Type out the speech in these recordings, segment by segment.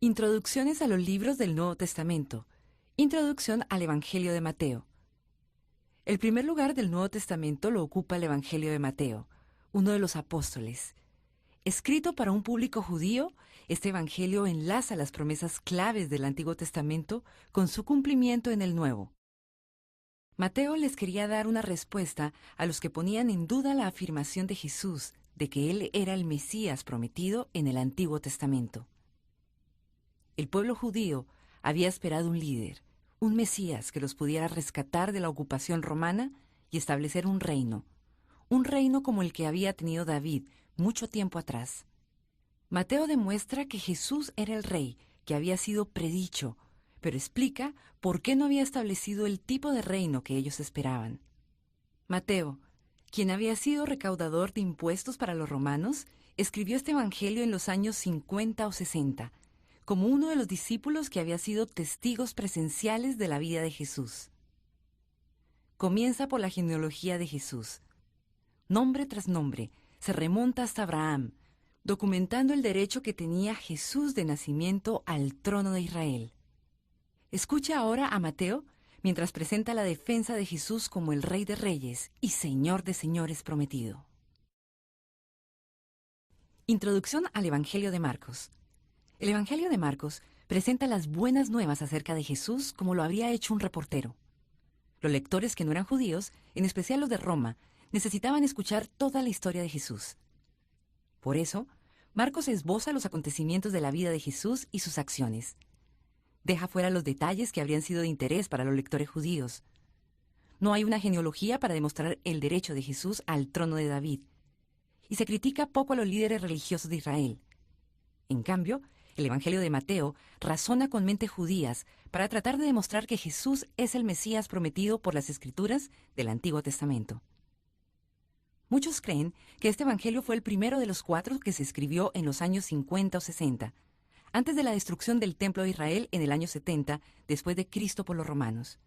Introducciones a los libros del Nuevo Testamento. Introducción al Evangelio de Mateo. El primer lugar del Nuevo Testamento lo ocupa el Evangelio de Mateo, uno de los apóstoles. Escrito para un público judío, este Evangelio enlaza las promesas claves del Antiguo Testamento con su cumplimiento en el Nuevo. Mateo les quería dar una respuesta a los que ponían en duda la afirmación de Jesús de que él era el Mesías prometido en el Antiguo Testamento. El pueblo judío había esperado un líder, un Mesías que los pudiera rescatar de la ocupación romana y establecer un reino como el que había tenido David mucho tiempo atrás. Mateo demuestra que Jesús era el rey que había sido predicho, pero explica por qué no había establecido el tipo de reino que ellos esperaban. Mateo, quien había sido recaudador de impuestos para los romanos, escribió este evangelio en los años 50 o 60, como uno de los discípulos que había sido testigos presenciales de la vida de Jesús. Comienza por la genealogía de Jesús. Nombre tras nombre, se remonta hasta Abraham, documentando el derecho que tenía Jesús de nacimiento al trono de Israel. Escucha ahora a Mateo mientras presenta la defensa de Jesús como el Rey de Reyes y Señor de Señores prometido. Introducción al Evangelio de Marcos. El Evangelio de Marcos presenta las buenas nuevas acerca de Jesús como lo habría hecho un reportero. Los lectores que no eran judíos, en especial los de Roma, necesitaban escuchar toda la historia de Jesús. Por eso, Marcos esboza los acontecimientos de la vida de Jesús y sus acciones. Deja fuera los detalles que habrían sido de interés para los lectores judíos. No hay una genealogía para demostrar el derecho de Jesús al trono de David. Y se critica poco a los líderes religiosos de Israel. En cambio, el Evangelio de Mateo razona con mentes judías para tratar de demostrar que Jesús es el Mesías prometido por las Escrituras del Antiguo Testamento. Muchos creen que este Evangelio fue el primero de los 4 que se escribió en los años 50 o 60, antes de la destrucción del Templo de Israel en el año 70, después de Cristo por los romanos.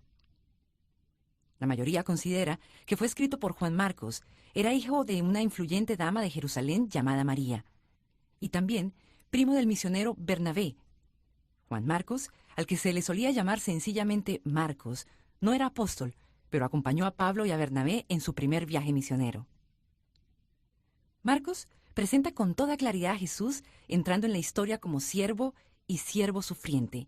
La mayoría considera que fue escrito por Juan Marcos, era hijo de una influyente dama de Jerusalén llamada María, y también primo del misionero Bernabé. Juan Marcos, al que se le solía llamar sencillamente Marcos, no era apóstol, pero acompañó a Pablo y a Bernabé en su primer viaje misionero. Marcos presenta con toda claridad a Jesús entrando en la historia como siervo y siervo sufriente.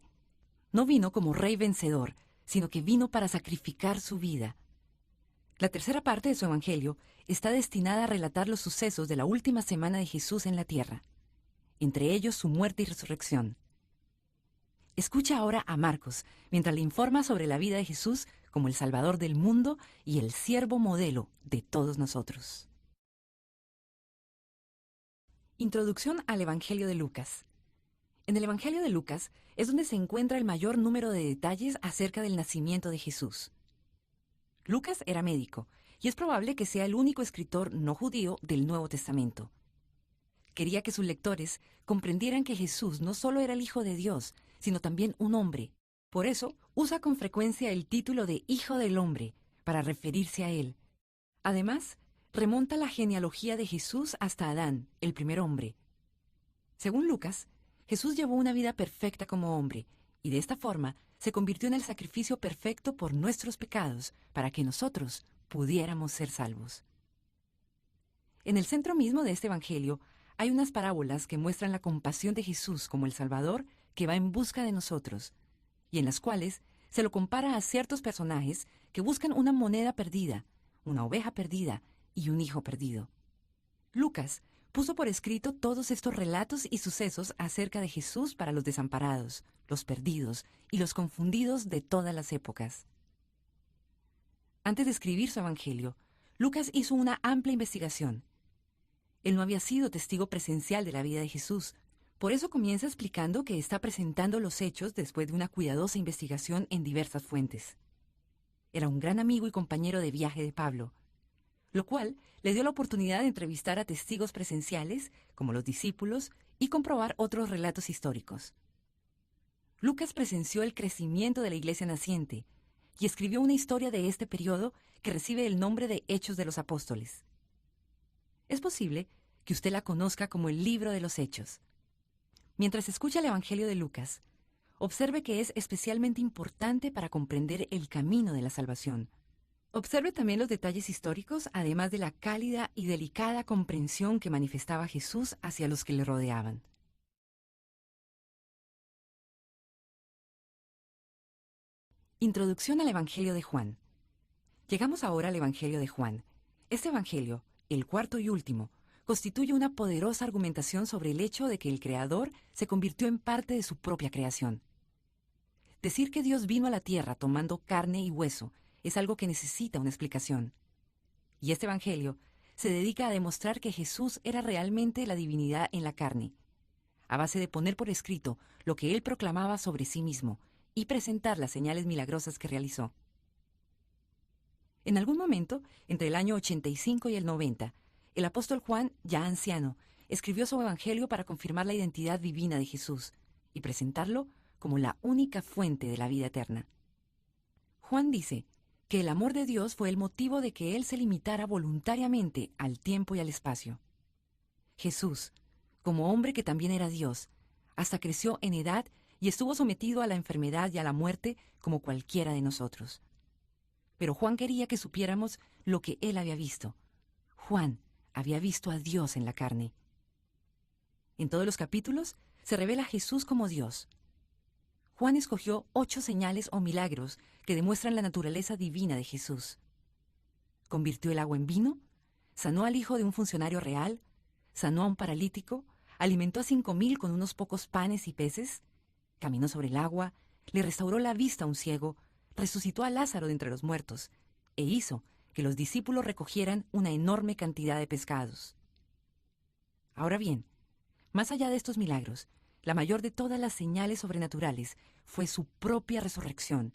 No vino como rey vencedor, sino que vino para sacrificar su vida. La tercera parte de su evangelio está destinada a relatar los sucesos de la última semana de Jesús en la tierra, entre ellos su muerte y resurrección. Escucha ahora a Marcos mientras le informa sobre la vida de Jesús como el Salvador del mundo y el siervo modelo de todos nosotros. Introducción al Evangelio de Lucas. En el Evangelio de Lucas es donde se encuentra el mayor número de detalles acerca del nacimiento de Jesús. Lucas era médico, y es probable que sea el único escritor no judío del Nuevo Testamento. Quería que sus lectores comprendieran que Jesús no solo era el Hijo de Dios, sino también un hombre. Por eso, usa con frecuencia el título de Hijo del Hombre para referirse a él. Además, remonta la genealogía de Jesús hasta Adán, el primer hombre. Según Lucas, Jesús llevó una vida perfecta como hombre, y de esta forma se convirtió en el sacrificio perfecto por nuestros pecados, para que nosotros pudiéramos ser salvos. En el centro mismo de este evangelio hay unas parábolas que muestran la compasión de Jesús como el Salvador que va en busca de nosotros, y en las cuales se lo compara a ciertos personajes que buscan una moneda perdida, una oveja perdida y un hijo perdido. Lucas puso por escrito todos estos relatos y sucesos acerca de Jesús para los desamparados, los perdidos y los confundidos de todas las épocas. Antes de escribir su evangelio, Lucas hizo una amplia investigación. Él no había sido testigo presencial de la vida de Jesús. Por eso comienza explicando que está presentando los hechos después de una cuidadosa investigación en diversas fuentes. Era un gran amigo y compañero de viaje de Pablo, lo cual le dio la oportunidad de entrevistar a testigos presenciales, como los discípulos, y comprobar otros relatos históricos. Lucas presenció el crecimiento de la iglesia naciente y escribió una historia de este periodo que recibe el nombre de Hechos de los Apóstoles. Es posible que usted la conozca como el Libro de los Hechos. Mientras escucha el Evangelio de Lucas, observe que es especialmente importante para comprender el camino de la salvación. Observe también los detalles históricos, además de la cálida y delicada comprensión que manifestaba Jesús hacia los que le rodeaban. Introducción al Evangelio de Juan. Llegamos ahora al Evangelio de Juan. Este Evangelio, el cuarto y último, constituye una poderosa argumentación sobre el hecho de que el Creador se convirtió en parte de su propia creación. Decir que Dios vino a la tierra tomando carne y hueso es algo que necesita una explicación. Y este Evangelio se dedica a demostrar que Jesús era realmente la divinidad en la carne, a base de poner por escrito lo que él proclamaba sobre sí mismo y presentar las señales milagrosas que realizó. En algún momento, entre el año 85 y el 90, el apóstol Juan, ya anciano, escribió su Evangelio para confirmar la identidad divina de Jesús y presentarlo como la única fuente de la vida eterna. Juan dice que el amor de Dios fue el motivo de que él se limitara voluntariamente al tiempo y al espacio. Jesús, como hombre que también era Dios, hasta creció en edad y estuvo sometido a la enfermedad y a la muerte como cualquiera de nosotros. Pero Juan quería que supiéramos lo que él había visto. Juan había visto a Dios en la carne. En todos los capítulos se revela a Jesús como Dios. Juan escogió 8 señales o milagros que demuestran la naturaleza divina de Jesús. Convirtió el agua en vino, sanó al hijo de un funcionario real, sanó a un paralítico, alimentó a 5,000 con unos pocos panes y peces, caminó sobre el agua, le restauró la vista a un ciego, resucitó a Lázaro de entre los muertos, e hizo que los discípulos recogieran una enorme cantidad de pescados. Ahora bien, más allá de estos milagros, la mayor de todas las señales sobrenaturales fue su propia resurrección,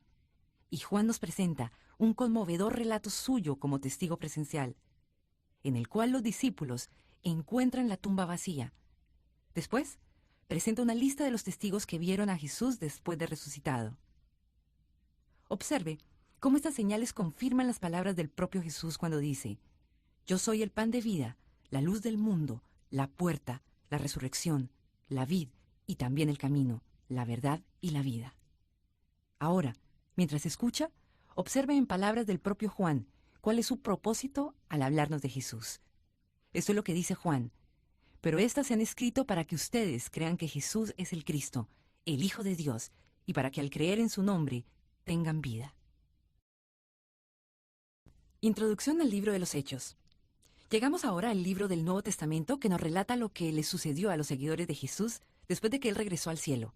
y Juan nos presenta un conmovedor relato suyo como testigo presencial, en el cual los discípulos encuentran la tumba vacía. Después, presenta una lista de los testigos que vieron a Jesús después de resucitado. Observe cómo estas señales confirman las palabras del propio Jesús cuando dice: «Yo soy el pan de vida, la luz del mundo, la puerta, la resurrección, la vid y también el camino, la verdad y la vida». Ahora, mientras escucha, observe en palabras del propio Juan cuál es su propósito al hablarnos de Jesús. Esto es lo que dice Juan: «Pero estas se han escrito para que ustedes crean que Jesús es el Cristo, el Hijo de Dios, y para que al creer en su nombre tengan vida». Introducción al libro de los Hechos. Llegamos ahora al libro del Nuevo Testamento que nos relata lo que le sucedió a los seguidores de Jesús después de que él regresó al cielo.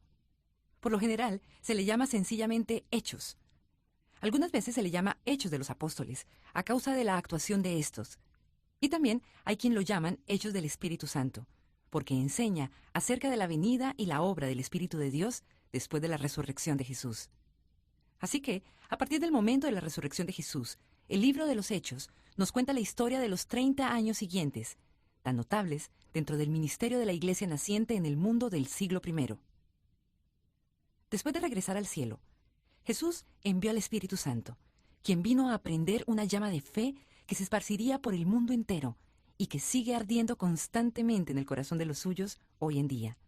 Por lo general, se le llama sencillamente Hechos. Algunas veces se le llama Hechos de los Apóstoles, a causa de la actuación de estos. Y también hay quien lo llaman Hechos del Espíritu Santo, porque enseña acerca de la venida y la obra del Espíritu de Dios después de la resurrección de Jesús. Así que, a partir del momento de la resurrección de Jesús, el libro de los Hechos nos cuenta la historia de los 30 años siguientes, tan notables dentro del ministerio de la Iglesia naciente en el mundo del siglo I. Después de regresar al cielo, Jesús envió al Espíritu Santo, quien vino a prender una llama de fe que se esparciría por el mundo entero y que sigue ardiendo constantemente en el corazón de los suyos hoy en día.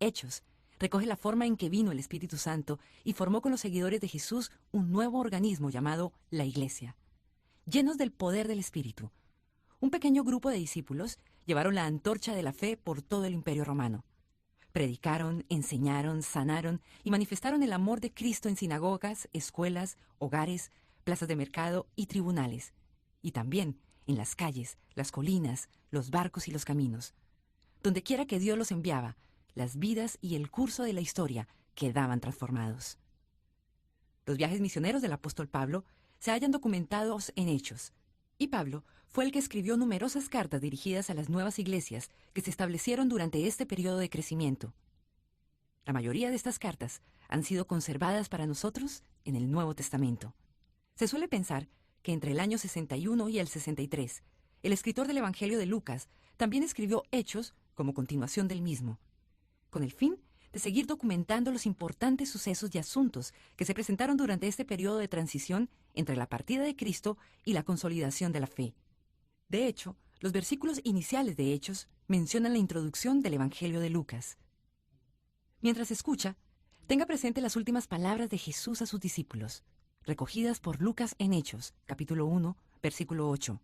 Hechos recoge la forma en que vino el Espíritu Santo y formó con los seguidores de Jesús un nuevo organismo llamado la Iglesia. Llenos del poder del Espíritu, un pequeño grupo de discípulos llevaron la antorcha de la fe por todo el Imperio Romano. Predicaron, enseñaron, sanaron y manifestaron el amor de Cristo en sinagogas, escuelas, hogares, plazas de mercado y tribunales, y también en las calles, las colinas, los barcos y los caminos. Donde quiera que Dios los enviaba, las vidas y el curso de la historia quedaban transformados. Los viajes misioneros del apóstol Pablo se hallan documentados en Hechos, y Pablo fue el que escribió numerosas cartas dirigidas a las nuevas iglesias que se establecieron durante este periodo de crecimiento. La mayoría de estas cartas han sido conservadas para nosotros en el Nuevo Testamento. Se suele pensar que entre el año 61 y el 63, el escritor del Evangelio de Lucas también escribió Hechos como continuación del mismo, con el fin de seguir documentando los importantes sucesos y asuntos que se presentaron durante este periodo de transición entre la partida de Cristo y la consolidación de la fe. De hecho, los versículos iniciales de Hechos mencionan la introducción del Evangelio de Lucas. Mientras escucha, tenga presente las últimas palabras de Jesús a sus discípulos, recogidas por Lucas en Hechos, capítulo 1, versículo 8.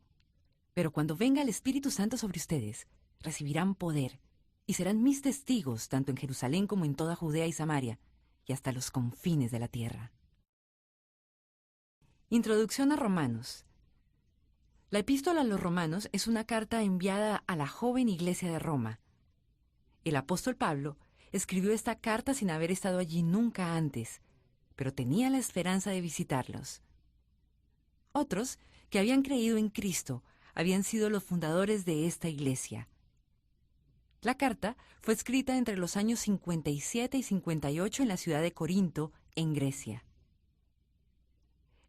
Pero cuando venga el Espíritu Santo sobre ustedes, recibirán poder, y serán mis testigos tanto en Jerusalén como en toda Judea y Samaria, y hasta los confines de la tierra. Introducción a Romanos. La epístola a los Romanos es una carta enviada a la joven iglesia de Roma. El apóstol Pablo escribió esta carta sin haber estado allí nunca antes, pero tenía la esperanza de visitarlos. Otros, que habían creído en Cristo, habían sido los fundadores de esta iglesia. La carta fue escrita entre los años 57 y 58 en la ciudad de Corinto, en Grecia.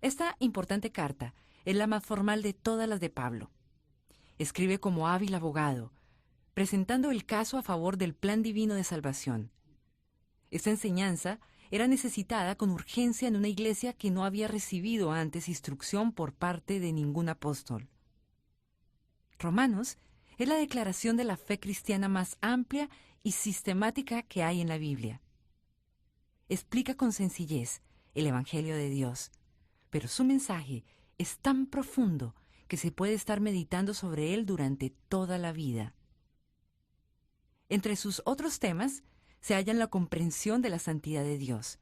Esta importante carta es la más formal de todas las de Pablo. Escribe como hábil abogado, presentando el caso a favor del plan divino de salvación. Esta enseñanza era necesitada con urgencia en una iglesia que no había recibido antes instrucción por parte de ningún apóstol. Romanos es la declaración de la fe cristiana más amplia y sistemática que hay en la Biblia. Explica con sencillez el Evangelio de Dios, pero su mensaje es tan profundo que se puede estar meditando sobre él durante toda la vida. Entre sus otros temas se hallan la comprensión de la santidad de Dios,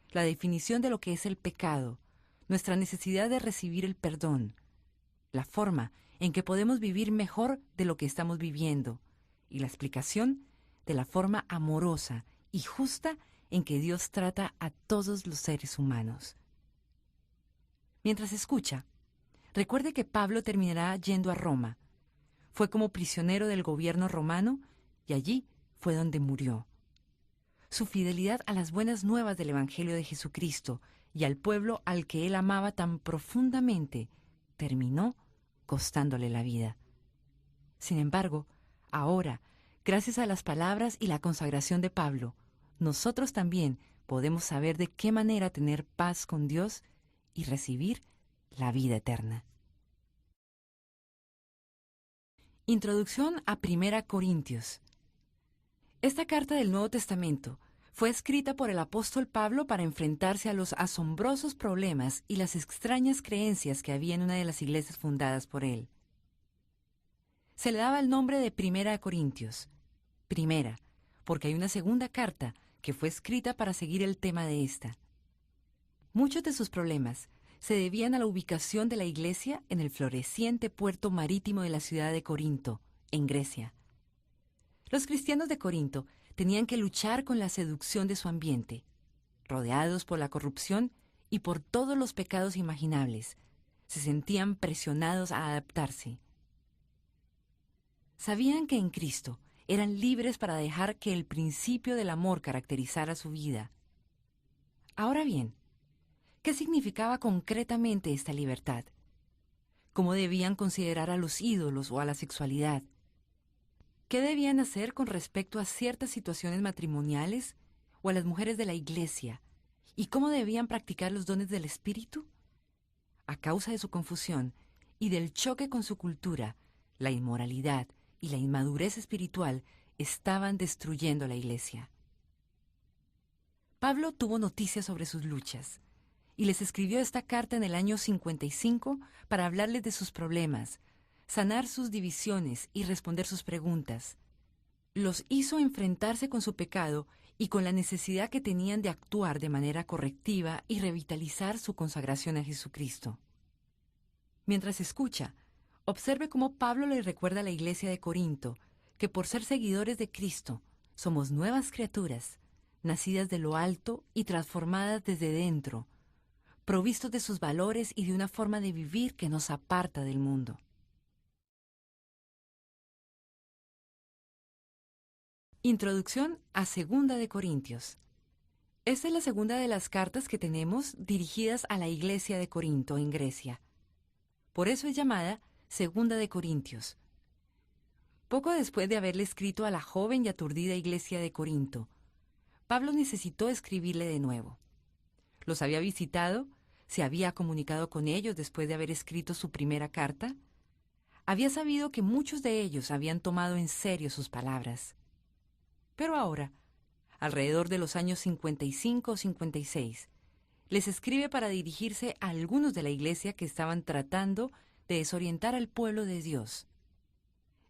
la definición de lo que es el pecado, nuestra necesidad de recibir el perdón, la forma en que podemos vivir mejor de lo que estamos viviendo y la explicación de la forma amorosa y justa en que Dios trata a todos los seres humanos. Mientras escucha, recuerde que Pablo terminará yendo a Roma. Fue como prisionero del gobierno romano y allí fue donde murió. Su fidelidad a las buenas nuevas del Evangelio de Jesucristo y al pueblo al que él amaba tan profundamente terminó costándole la vida. Sin embargo, ahora, gracias a las palabras y la consagración de Pablo, nosotros también podemos saber de qué manera tener paz con Dios y recibir la vida eterna. Introducción a 1 Corintios. Esta carta del Nuevo Testamento fue escrita por el apóstol Pablo para enfrentarse a los asombrosos problemas y las extrañas creencias que había en una de las iglesias fundadas por él. Se le daba el nombre de 1 Corintios, primera, porque hay una segunda carta que fue escrita para seguir el tema de esta. Muchos de sus problemas se debían a la ubicación de la iglesia en el floreciente puerto marítimo de la ciudad de Corinto, en Grecia. Los cristianos de Corinto tenían que luchar con la seducción de su ambiente, rodeados por la corrupción y por todos los pecados imaginables. Se sentían presionados a adaptarse. Sabían que en Cristo eran libres para dejar que el principio del amor caracterizara su vida. Ahora bien, ¿qué significaba concretamente esta libertad? ¿Cómo debían considerar a los ídolos o a la sexualidad? ¿Qué debían hacer con respecto a ciertas situaciones matrimoniales o a las mujeres de la iglesia? ¿Y cómo debían practicar los dones del Espíritu? A causa de su confusión y del choque con su cultura, la inmoralidad y la inmadurez espiritual estaban destruyendo la iglesia. Pablo tuvo noticias sobre sus luchas y les escribió esta carta en el año 55 para hablarles de sus problemas, sanar sus divisiones y responder sus preguntas. Los hizo enfrentarse con su pecado y con la necesidad que tenían de actuar de manera correctiva y revitalizar su consagración a Jesucristo. Mientras escucha, observe cómo Pablo le recuerda a la iglesia de Corinto que por ser seguidores de Cristo somos nuevas criaturas, nacidas de lo alto y transformadas desde dentro, provistos de sus valores y de una forma de vivir que nos aparta del mundo. Introducción a 2 Corintios. Esta es la segunda de las cartas que tenemos dirigidas a la iglesia de Corinto, en Grecia. Por eso es llamada 2 Corintios. Poco después de haberle escrito a la joven y aturdida iglesia de Corinto, Pablo necesitó escribirle de nuevo. Los había visitado, se había comunicado con ellos después de haber escrito su primera carta. Había sabido que muchos de ellos habían tomado en serio sus palabras. Pero ahora, alrededor de los años 55 o 56, les escribe para dirigirse a algunos de la iglesia que estaban tratando de desorientar al pueblo de Dios.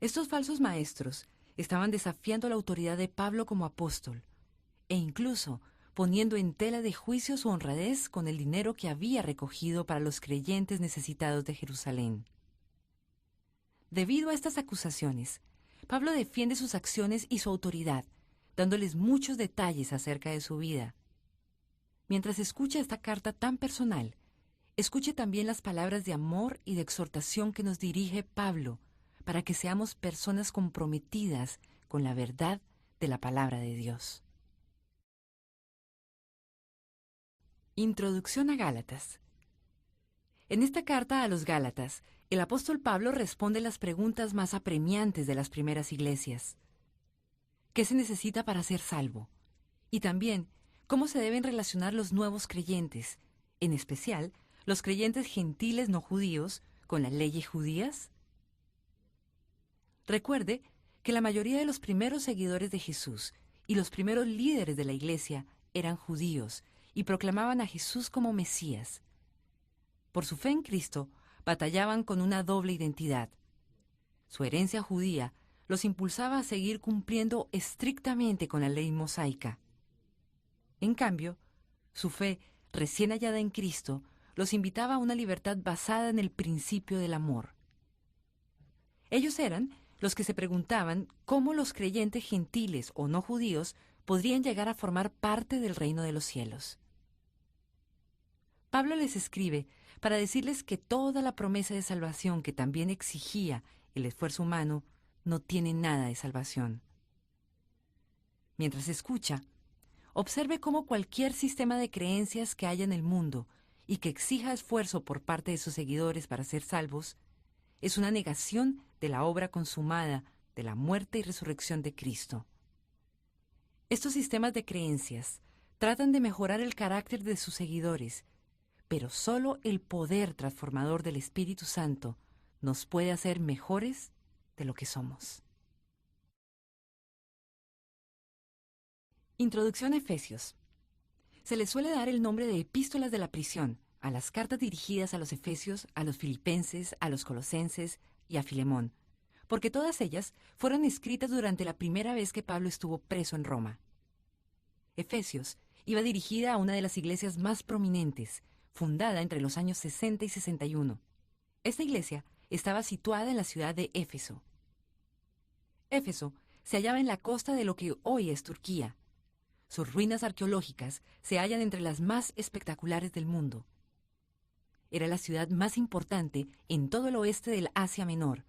Estos falsos maestros estaban desafiando la autoridad de Pablo como apóstol e incluso poniendo en tela de juicio su honradez con el dinero que había recogido para los creyentes necesitados de Jerusalén. Debido a estas acusaciones, Pablo defiende sus acciones y su autoridad, dándoles muchos detalles acerca de su vida. Mientras escucha esta carta tan personal, escuche también las palabras de amor y de exhortación que nos dirige Pablo para que seamos personas comprometidas con la verdad de la palabra de Dios. Introducción a Gálatas. En esta carta a los Gálatas, el apóstol Pablo responde las preguntas más apremiantes de las primeras iglesias. ¿Qué se necesita para ser salvo? Y también, ¿cómo se deben relacionar los nuevos creyentes, en especial los creyentes gentiles no judíos, con las leyes judías? Recuerde que la mayoría de los primeros seguidores de Jesús y los primeros líderes de la iglesia eran judíos y proclamaban a Jesús como Mesías. Por su fe en Cristo, batallaban con una doble identidad. Su herencia judía los impulsaba a seguir cumpliendo estrictamente con la ley mosaica. En cambio, su fe, recién hallada en Cristo, los invitaba a una libertad basada en el principio del amor. Ellos eran los que se preguntaban cómo los creyentes gentiles o no judíos podrían llegar a formar parte del reino de los cielos. Pablo les escribe para decirles que toda la promesa de salvación que también exigía el esfuerzo humano no tiene nada de salvación. Mientras escucha, observe cómo cualquier sistema de creencias que haya en el mundo y que exija esfuerzo por parte de sus seguidores para ser salvos, es una negación de la obra consumada de la muerte y resurrección de Cristo. Estos sistemas de creencias tratan de mejorar el carácter de sus seguidores, pero solo el poder transformador del Espíritu Santo nos puede hacer mejores de lo que somos. Introducción a Efesios. Se le suele dar el nombre de epístolas de la prisión a las cartas dirigidas a los efesios, a los filipenses, a los colosenses y a Filemón, porque todas ellas fueron escritas durante la primera vez que Pablo estuvo preso en Roma. Efesios iba dirigida a una de las iglesias más prominentes, fundada entre los años 60 y 61. Esta iglesia estaba situada en la ciudad de Éfeso. Éfeso se hallaba en la costa de lo que hoy es Turquía. Sus ruinas arqueológicas se hallan entre las más espectaculares del mundo. Era la ciudad más importante en todo el oeste del Asia Menor.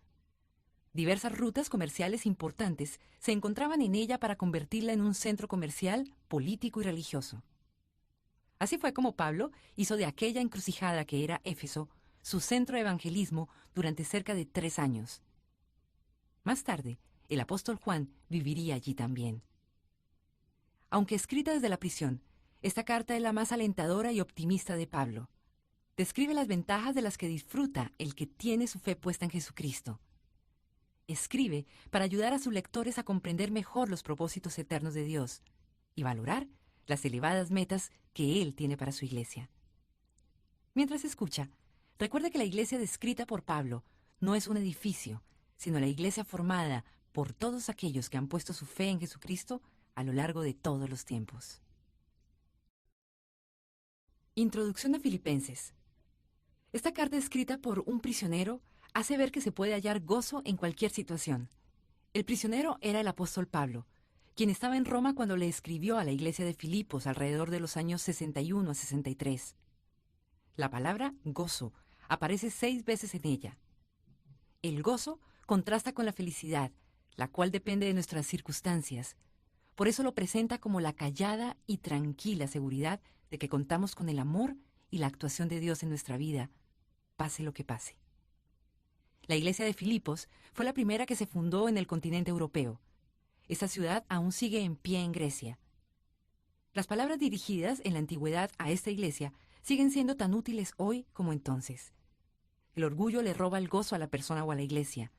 Diversas rutas comerciales importantes se encontraban en ella para convertirla en un centro comercial, político y religioso. Así fue como Pablo hizo de aquella encrucijada que era Éfeso su centro de evangelismo durante cerca de 3 años. Más tarde, el apóstol Juan viviría allí también. Aunque escrita desde la prisión, esta carta es la más alentadora y optimista de Pablo. Describe las ventajas de las que disfruta el que tiene su fe puesta en Jesucristo. Escribe para ayudar a sus lectores a comprender mejor los propósitos eternos de Dios y valorar las elevadas metas que Él tiene para su iglesia. Mientras escucha, recuerde que la iglesia descrita por Pablo no es un edificio, sino la iglesia formada por todos aquellos que han puesto su fe en Jesucristo a lo largo de todos los tiempos. Introducción a Filipenses. Esta carta escrita por un prisionero hace ver que se puede hallar gozo en cualquier situación. El prisionero era el apóstol Pablo, quien estaba en Roma cuando le escribió a la iglesia de Filipos alrededor de los años 61 a 63. La palabra gozo aparece 6 veces en ella. El gozo contrasta con la felicidad, la cual depende de nuestras circunstancias. Por eso lo presenta como la callada y tranquila seguridad de que contamos con el amor y la actuación de Dios en nuestra vida, pase lo que pase. La iglesia de Filipos fue la primera que se fundó en el continente europeo. Esta ciudad aún sigue en pie en Grecia. Las palabras dirigidas en la antigüedad a esta iglesia siguen siendo tan útiles hoy como entonces. El orgullo le roba el gozo a la persona o a la iglesia.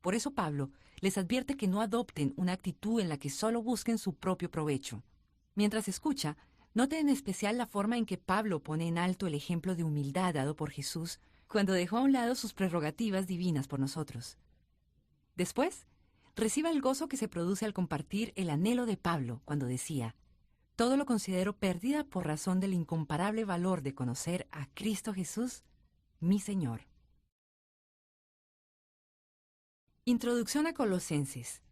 Por eso Pablo les advierte que no adopten una actitud en la que solo busquen su propio provecho. Mientras escucha, note en especial la forma en que Pablo pone en alto el ejemplo de humildad dado por Jesús cuando dejó a un lado sus prerrogativas divinas por nosotros. Después, reciba el gozo que se produce al compartir el anhelo de Pablo cuando decía: «Todo lo considero pérdida por razón del incomparable valor de conocer a Cristo Jesús, mi Señor». Introducción a Colosenses.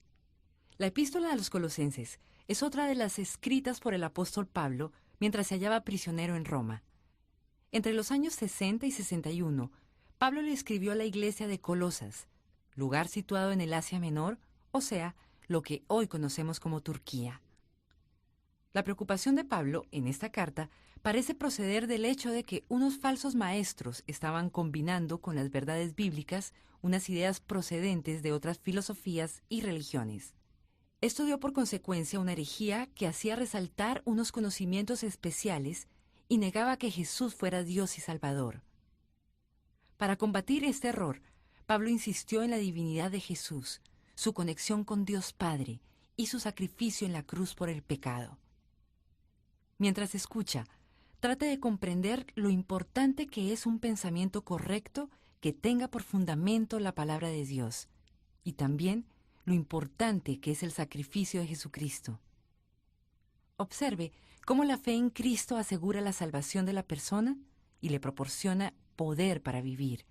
La epístola a los Colosenses es otra de las escritas por el apóstol Pablo mientras se hallaba prisionero en Roma. Entre los años 60 y 61, Pablo le escribió a la iglesia de Colosas, lugar situado en el Asia Menor, o sea, lo que hoy conocemos como Turquía. La preocupación de Pablo en esta carta parece proceder del hecho de que unos falsos maestros estaban combinando con las verdades bíblicas unas ideas procedentes de otras filosofías y religiones. Esto dio por consecuencia una herejía que hacía resaltar unos conocimientos especiales y negaba que Jesús fuera Dios y Salvador. Para combatir este error, Pablo insistió en la divinidad de Jesús, su conexión con Dios Padre y su sacrificio en la cruz por el pecado. Mientras escucha, trate de comprender lo importante que es un pensamiento correcto que tenga por fundamento la palabra de Dios, y también lo importante que es el sacrificio de Jesucristo. Observe cómo la fe en Cristo asegura la salvación de la persona y le proporciona poder para vivir.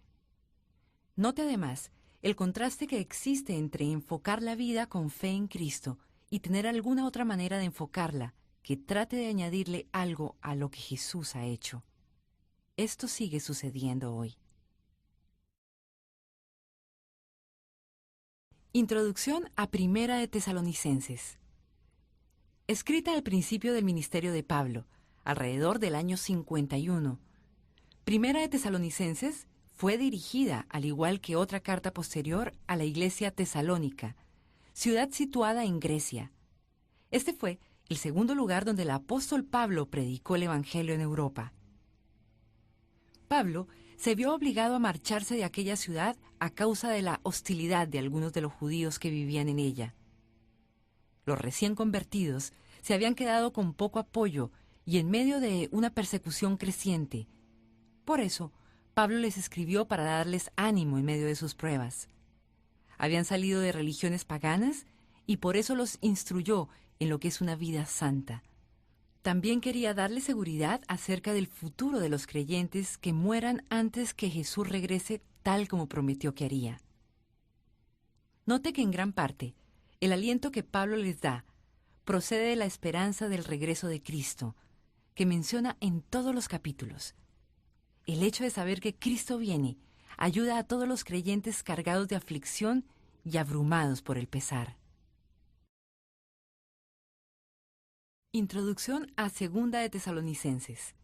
Note además el contraste que existe entre enfocar la vida con fe en Cristo y tener alguna otra manera de enfocarla que trate de añadirle algo a lo que Jesús ha hecho. Esto sigue sucediendo hoy. Introducción a Primera de Tesalonicenses. Escrita al principio del ministerio de Pablo, alrededor del año 51, Primera de Tesalonicenses fue dirigida, al igual que otra carta posterior, a la iglesia tesalónica, ciudad situada en Grecia. Este fue el segundo lugar donde el apóstol Pablo predicó el Evangelio en Europa. Pablo se vio obligado a marcharse de aquella ciudad a causa de la hostilidad de algunos de los judíos que vivían en ella. Los recién convertidos se habían quedado con poco apoyo y en medio de una persecución creciente. Por eso, Pablo les escribió para darles ánimo en medio de sus pruebas. Habían salido de religiones paganas y por eso los instruyó en lo que es una vida santa. También quería darles seguridad acerca del futuro de los creyentes que mueran antes que Jesús regrese tal como prometió que haría. Note que en gran parte, el aliento que Pablo les da procede de la esperanza del regreso de Cristo, que menciona en todos los capítulos. El hecho de saber que Cristo viene ayuda a todos los creyentes cargados de aflicción y abrumados por el pesar. Introducción a Segunda de Tesalonicenses.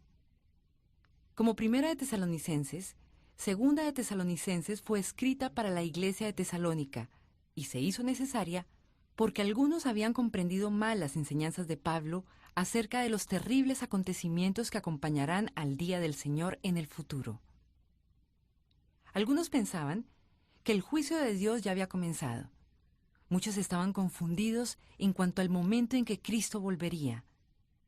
Como Primera de Tesalonicenses, Segunda de Tesalonicenses fue escrita para la iglesia de Tesalónica y se hizo necesaria porque algunos habían comprendido mal las enseñanzas de Pablo acerca de los terribles acontecimientos que acompañarán al día del Señor en el futuro. Algunos pensaban que el juicio de Dios ya había comenzado. Muchos estaban confundidos en cuanto al momento en que Cristo volvería.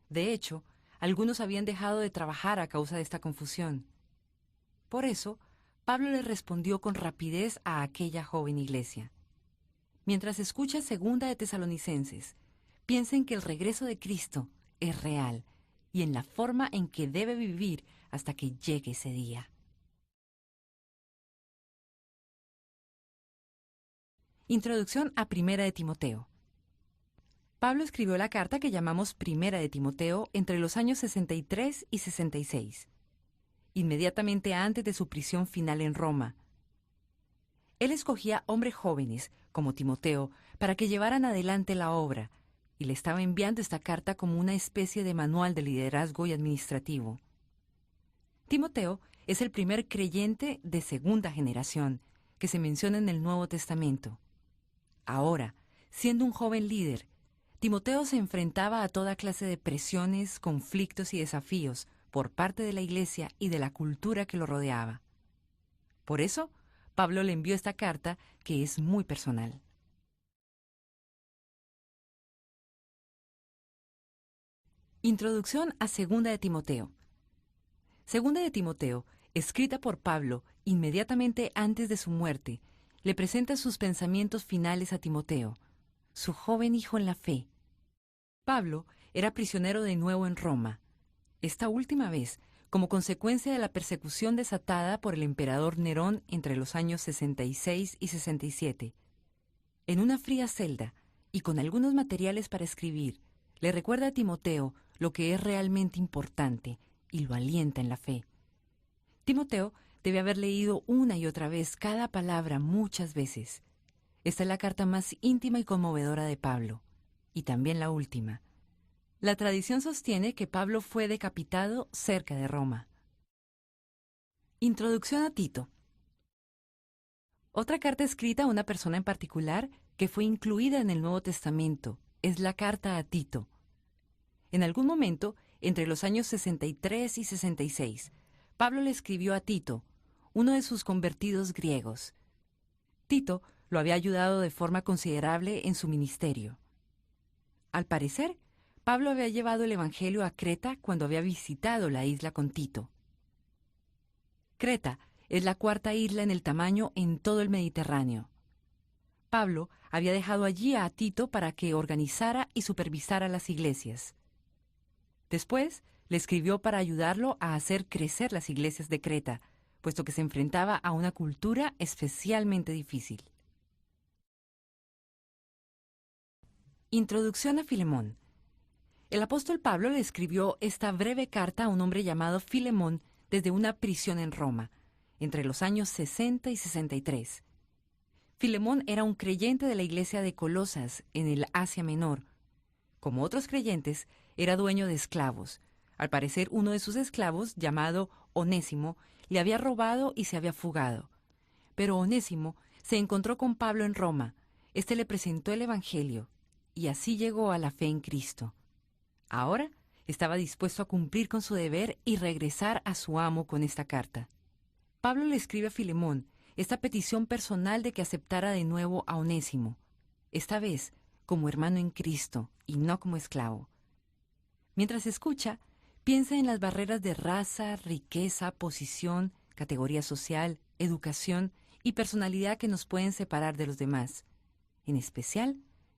De hecho, algunos habían dejado de trabajar a causa de esta confusión. Por eso, Pablo les respondió con rapidez a aquella joven iglesia. Mientras escucha Segunda de Tesalonicenses, piensen que el regreso de Cristo es real y en la forma en que debe vivir hasta que llegue ese día. Introducción a Primera de Timoteo. Pablo escribió la carta que llamamos Primera de Timoteo entre los años 63 y 66, inmediatamente antes de su prisión final en Roma. Él escogía hombres jóvenes, como Timoteo, para que llevaran adelante la obra, y le estaba enviando esta carta como una especie de manual de liderazgo y administrativo. Timoteo es el primer creyente de segunda generación que se menciona en el Nuevo Testamento. Ahora, siendo un joven líder, Timoteo se enfrentaba a toda clase de presiones, conflictos y desafíos por parte de la iglesia y de la cultura que lo rodeaba. Por eso, Pablo le envió esta carta que es muy personal. Introducción a Segunda de Timoteo. Segunda de Timoteo, escrita por Pablo inmediatamente antes de su muerte, le presenta sus pensamientos finales a Timoteo, su joven hijo en la fe. Pablo era prisionero de nuevo en Roma, esta última vez como consecuencia de la persecución desatada por el emperador Nerón entre los años 66 y 67. En una fría celda y con algunos materiales para escribir, le recuerda a Timoteo lo que es realmente importante y lo alienta en la fe. Timoteo debe haber leído una y otra vez cada palabra muchas veces. Esta es la carta más íntima y conmovedora de Pablo, y también la última. La tradición sostiene que Pablo fue decapitado cerca de Roma. Introducción a Tito. Otra carta escrita a una persona en particular que fue incluida en el Nuevo Testamento es la carta a Tito. En algún momento, entre los años 63 y 66, Pablo le escribió a Tito, uno de sus convertidos griegos. Tito lo había ayudado de forma considerable en su ministerio. Al parecer, Pablo había llevado el Evangelio a Creta cuando había visitado la isla con Tito. Creta es la cuarta isla en el tamaño en todo el Mediterráneo. Pablo había dejado allí a Tito para que organizara y supervisara las iglesias. Después, le escribió para ayudarlo a hacer crecer las iglesias de Creta, puesto que se enfrentaba a una cultura especialmente difícil. Introducción a Filemón. El apóstol Pablo le escribió esta breve carta a un hombre llamado Filemón desde una prisión en Roma, entre los años 60 y 63. Filemón era un creyente de la iglesia de Colosas, en el Asia Menor. Como otros creyentes, era dueño de esclavos. Al parecer, uno de sus esclavos, llamado Onésimo, le había robado y se había fugado. Pero Onésimo se encontró con Pablo en Roma. Este le presentó el Evangelio, y así llegó a la fe en Cristo. Ahora estaba dispuesto a cumplir con su deber y regresar a su amo con esta carta. Pablo le escribe a Filemón esta petición personal de que aceptara de nuevo a Onésimo, esta vez como hermano en Cristo y no como esclavo. Mientras escucha, piensa en las barreras de raza, riqueza, posición, categoría social, educación y personalidad que nos pueden separar de los demás, en especial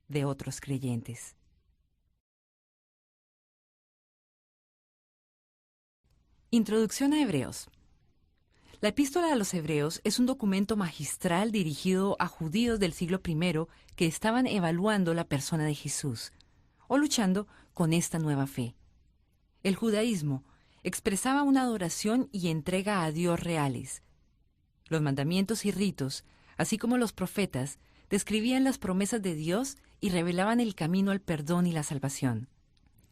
de otros creyentes. Introducción a Hebreos. La Epístola a los Hebreos es un documento magistral dirigido a judíos del siglo I que estaban evaluando la persona de Jesús o luchando con esta nueva fe. El judaísmo expresaba una adoración y entrega a Dios reales. Los mandamientos y ritos, así como los profetas, describían las promesas de Dios y revelaban el camino al perdón y la salvación.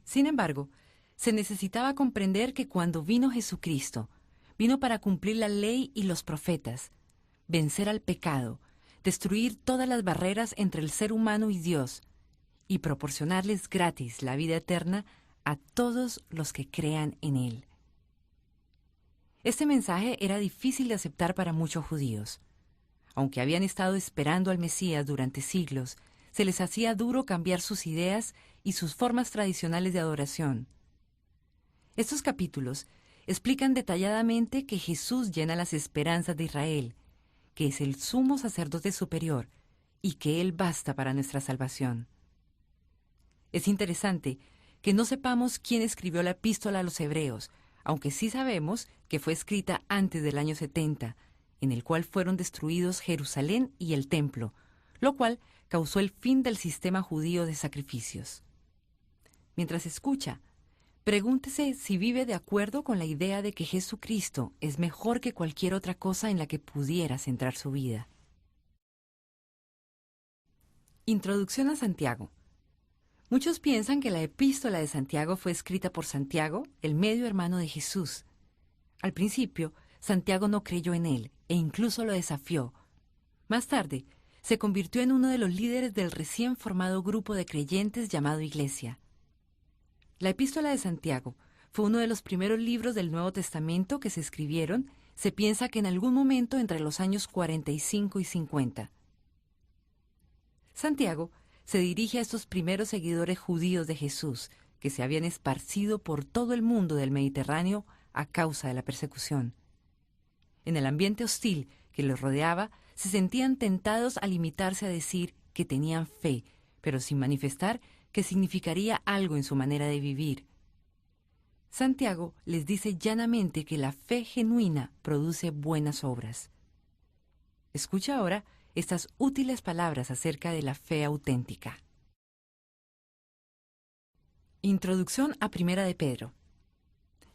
Sin embargo, se necesitaba comprender que cuando vino Jesucristo, vino para cumplir la ley y los profetas, vencer al pecado, destruir todas las barreras entre el ser humano y Dios, y proporcionarles gratis la vida eterna a todos los que crean en Él. Este mensaje era difícil de aceptar para muchos judíos. Aunque habían estado esperando al Mesías durante siglos, se les hacía duro cambiar sus ideas y sus formas tradicionales de adoración. Estos capítulos explican detalladamente que Jesús llena las esperanzas de Israel, que es el sumo sacerdote superior y que Él basta para nuestra salvación. Es interesante que no sepamos quién escribió la epístola a los Hebreos, aunque sí sabemos que fue escrita antes del año 70, en el cual fueron destruidos Jerusalén y el templo, lo cual causó el fin del sistema judío de sacrificios. Mientras escucha, pregúntese si vive de acuerdo con la idea de que Jesucristo es mejor que cualquier otra cosa en la que pudiera centrar su vida. Introducción a Santiago. Muchos piensan que la epístola de Santiago fue escrita por Santiago, el medio hermano de Jesús. Al principio, Santiago no creyó en él e incluso lo desafió. Más tarde, se convirtió en uno de los líderes del recién formado grupo de creyentes llamado Iglesia. La epístola de Santiago fue uno de los primeros libros del Nuevo Testamento que se escribieron, se piensa que en algún momento entre los años 45 y 50. Santiago se dirige a estos primeros seguidores judíos de Jesús, que se habían esparcido por todo el mundo del Mediterráneo a causa de la persecución. En el ambiente hostil que los rodeaba, se sentían tentados a limitarse a decir que tenían fe, pero sin manifestar que significaría algo en su manera de vivir. Santiago les dice llanamente que la fe genuina produce buenas obras. Escucha ahora estas útiles palabras acerca de la fe auténtica. Introducción a Primera de Pedro.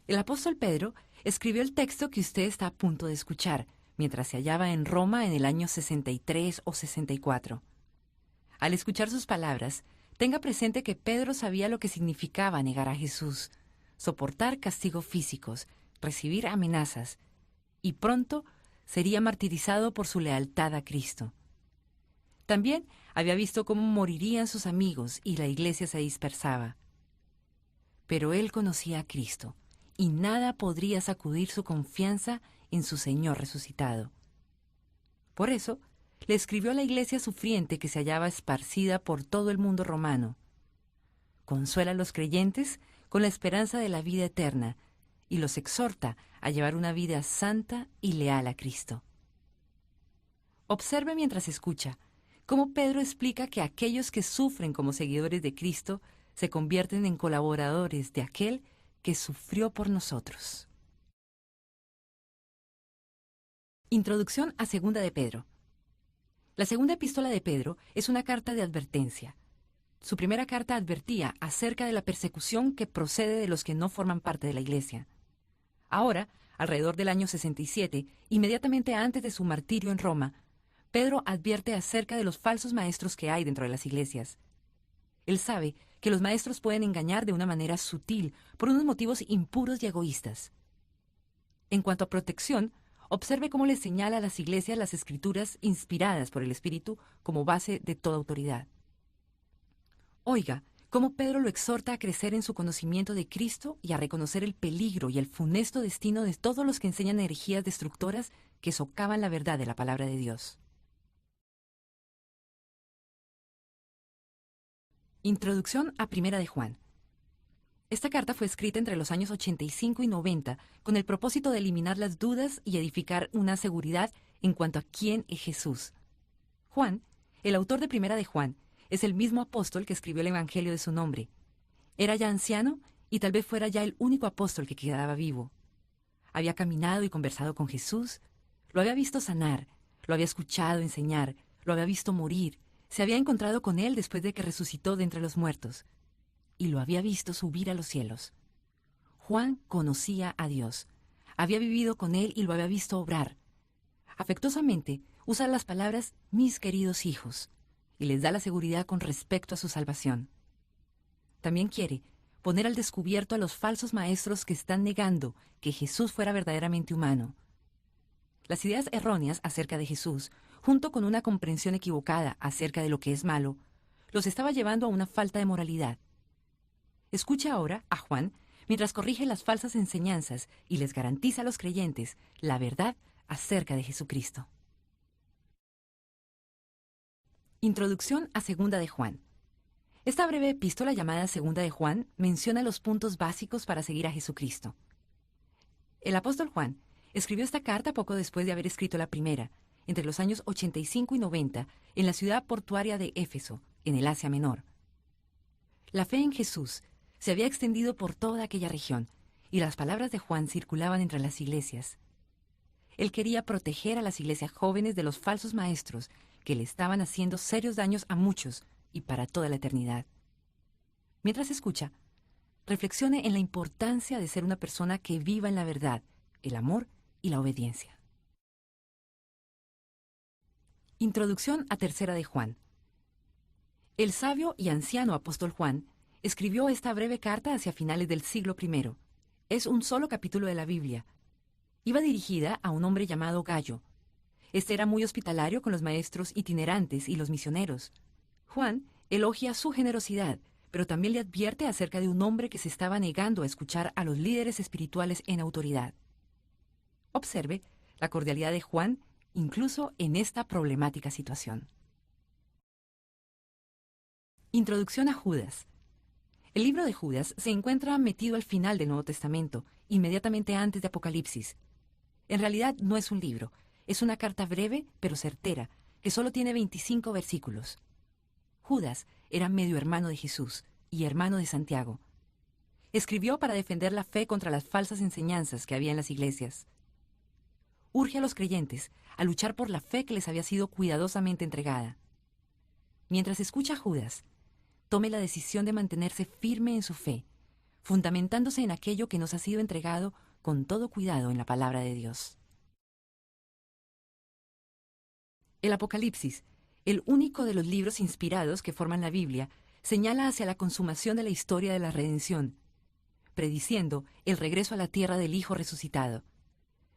El apóstol Pedro escribió el texto que usted está a punto de escuchar, mientras se hallaba en Roma en el año 63 o 64. Al escuchar sus palabras, tenga presente que Pedro sabía lo que significaba negar a Jesús, soportar castigos físicos, recibir amenazas, y pronto sería martirizado por su lealtad a Cristo. También había visto cómo morirían sus amigos y la iglesia se dispersaba. Pero él conocía a Cristo, y nada podría sacudir su confianza en su Señor resucitado. Por eso, le escribió a la iglesia sufriente que se hallaba esparcida por todo el mundo romano. Consuela a los creyentes con la esperanza de la vida eterna y los exhorta a llevar una vida santa y leal a Cristo. Observe mientras escucha cómo Pedro explica que aquellos que sufren como seguidores de Cristo se convierten en colaboradores de aquel que sufrió por nosotros. Introducción a Segunda de Pedro. La segunda epístola de Pedro es una carta de advertencia. Su primera carta advertía acerca de la persecución que procede de los que no forman parte de la iglesia. Ahora, alrededor del año 67, inmediatamente antes de su martirio en Roma, Pedro advierte acerca de los falsos maestros que hay dentro de las iglesias. Él sabe que los maestros pueden engañar de una manera sutil por unos motivos impuros y egoístas. En cuanto a protección, observe cómo le señala a las iglesias las escrituras inspiradas por el Espíritu como base de toda autoridad. Oiga cómo Pedro lo exhorta a crecer en su conocimiento de Cristo y a reconocer el peligro y el funesto destino de todos los que enseñan herejías destructoras que socavan la verdad de la palabra de Dios. Introducción a Primera de Juan. Esta carta fue escrita entre los años 85 y 90 con el propósito de eliminar las dudas y edificar una seguridad en cuanto a quién es Jesús. Juan, el autor de Primera de Juan, es el mismo apóstol que escribió el Evangelio de su nombre. Era ya anciano y tal vez fuera ya el único apóstol que quedaba vivo. Había caminado y conversado con Jesús, lo había visto sanar, lo había escuchado enseñar, lo había visto morir, se había encontrado con él después de que resucitó de entre los muertos, y lo había visto subir a los cielos. Juan conocía a Dios, había vivido con él y lo había visto obrar. Afectuosamente usa las palabras «mis queridos hijos» y les da la seguridad con respecto a su salvación. También quiere poner al descubierto a los falsos maestros que están negando que Jesús fuera verdaderamente humano. Las ideas erróneas acerca de Jesús, junto con una comprensión equivocada acerca de lo que es malo, los estaba llevando a una falta de moralidad. Escucha ahora a Juan mientras corrige las falsas enseñanzas y les garantiza a los creyentes la verdad acerca de Jesucristo. Introducción a Segunda de Juan. Esta breve epístola llamada Segunda de Juan menciona los puntos básicos para seguir a Jesucristo. El apóstol Juan escribió esta carta poco después de haber escrito la primera, entre los años 85 y 90, en la ciudad portuaria de Éfeso, en el Asia Menor. La fe en Jesús se había extendido por toda aquella región, y las palabras de Juan circulaban entre las iglesias. Él quería proteger a las iglesias jóvenes de los falsos maestros que le estaban haciendo serios daños a muchos y para toda la eternidad. Mientras escucha, reflexione en la importancia de ser una persona que viva en la verdad, el amor y la obediencia. Introducción a Tercera de Juan. El sabio y anciano apóstol Juan escribió esta breve carta hacia finales del siglo I. Es un solo capítulo de la Biblia. Iba dirigida a un hombre llamado Gallo. Este era muy hospitalario con los maestros itinerantes y los misioneros. Juan elogia su generosidad, pero también le advierte acerca de un hombre que se estaba negando a escuchar a los líderes espirituales en autoridad. Observe la cordialidad de Juan incluso en esta problemática situación. Introducción a Judas. El libro de Judas se encuentra metido al final del Nuevo Testamento, inmediatamente antes de Apocalipsis. En realidad no es un libro, es una carta breve pero certera, que solo tiene 25 versículos. Judas era medio hermano de Jesús y hermano de Santiago. Escribió para defender la fe contra las falsas enseñanzas que había en las iglesias. Urge a los creyentes a luchar por la fe que les había sido cuidadosamente entregada. Mientras escucha a Judas, tome la decisión de mantenerse firme en su fe, fundamentándose en aquello que nos ha sido entregado con todo cuidado en la palabra de Dios. El Apocalipsis, el único de los libros inspirados que forman la Biblia, señala hacia la consumación de la historia de la redención, prediciendo el regreso a la tierra del Hijo resucitado,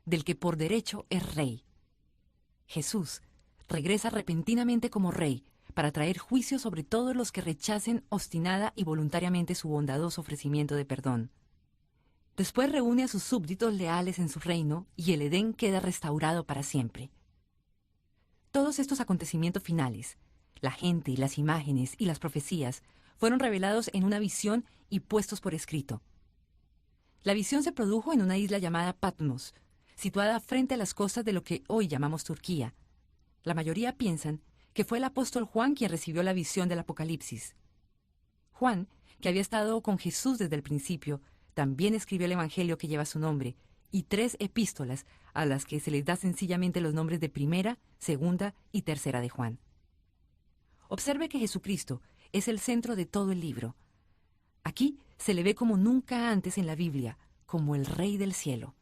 del que por derecho es Rey. Jesús regresa repentinamente como Rey para traer juicio sobre todos los que rechacen obstinada y voluntariamente su bondadoso ofrecimiento de perdón. Después reúne a sus súbditos leales en su reino y el Edén queda restaurado para siempre. Todos estos acontecimientos finales, la gente, las imágenes y las profecías, fueron revelados en una visión y puestos por escrito. La visión se produjo en una isla llamada Patmos, situada frente a las costas de lo que hoy llamamos Turquía. La mayoría piensan que fue el apóstol Juan quien recibió la visión del Apocalipsis. Juan, que había estado con Jesús desde el principio, también escribió el Evangelio que lleva su nombre, y 3 epístolas a las que se les da sencillamente los nombres de primera, segunda y tercera de Juan. Observe que Jesucristo es el centro de todo el libro. Aquí se le ve como nunca antes en la Biblia, como el Rey del cielo.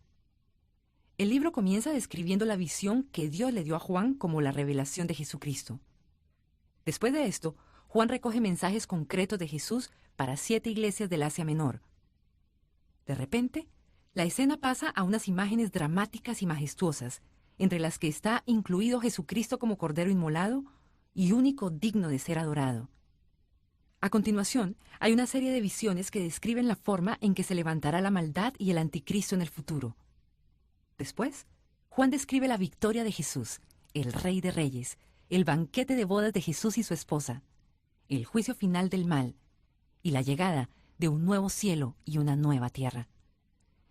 El libro comienza describiendo la visión que Dios le dio a Juan como la revelación de Jesucristo. Después de esto, Juan recoge mensajes concretos de Jesús para 7 iglesias del Asia Menor. De repente, la escena pasa a unas imágenes dramáticas y majestuosas, entre las que está incluido Jesucristo como Cordero inmolado y único digno de ser adorado. A continuación, hay una serie de visiones que describen la forma en que se levantará la maldad y el anticristo en el futuro. Después, Juan describe la victoria de Jesús, el Rey de Reyes, el banquete de bodas de Jesús y su esposa, el juicio final del mal y la llegada de un nuevo cielo y una nueva tierra.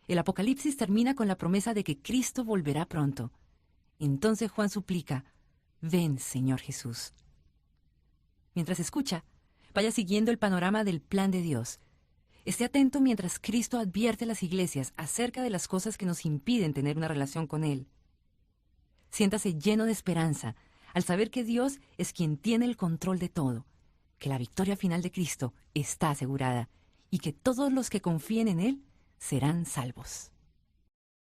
El Apocalipsis termina con la promesa de que Cristo volverá pronto. Entonces Juan suplica: «Ven, Señor Jesús». Mientras escucha, vaya siguiendo el panorama del plan de Dios. Esté atento mientras Cristo advierte a las iglesias acerca de las cosas que nos impiden tener una relación con Él. Siéntase lleno de esperanza al saber que Dios es quien tiene el control de todo, que la victoria final de Cristo está asegurada y que todos los que confíen en Él serán salvos.